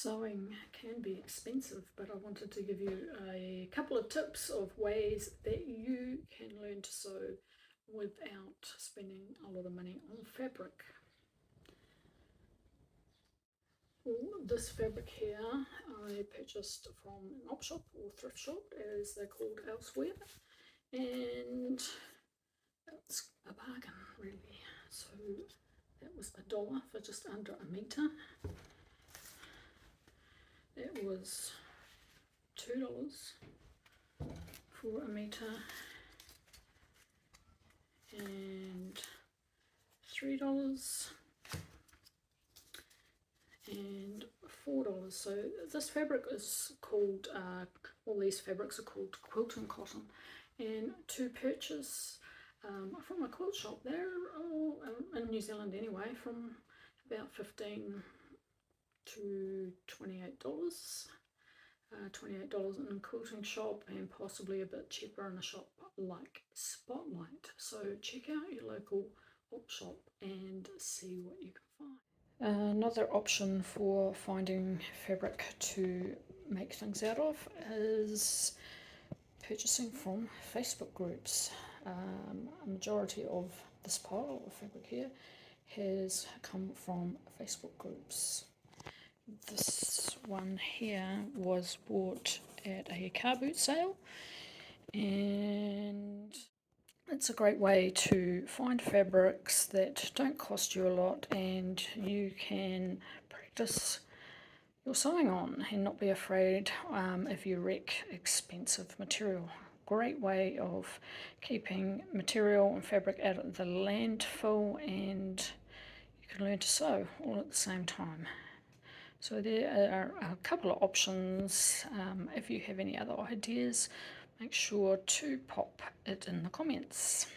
Sewing can be expensive, but I wanted to give you a couple of tips of ways that you can learn to sew without spending a lot of money on fabric. This fabric here I purchased from an op shop or thrift shop as they're called elsewhere, and it's a bargain really. So that was $1 for just under a metre. It was $2 for a metre and $3 and $4. So this fabric is called, all these fabrics are called Quilton Cotton, and to purchase from a quilt shop, they're all in New Zealand anyway, from about $15 to $28. $28 in a quilting shop, and possibly a bit cheaper in a shop like Spotlight. So check out your local op shop and see what you can find. Another option for finding fabric to make things out of is purchasing from Facebook groups. A majority of this pile of fabric here has come from Facebook groups. This one here was bought at a car boot sale, and it's a great way to find fabrics that don't cost you a lot and you can practice your sewing on and not be afraid if you wreck expensive material. Great way of keeping material and fabric out of the landfill, and you can learn to sew all at the same time. So there are a couple of options. If you have any other ideas, make sure to pop it in the comments.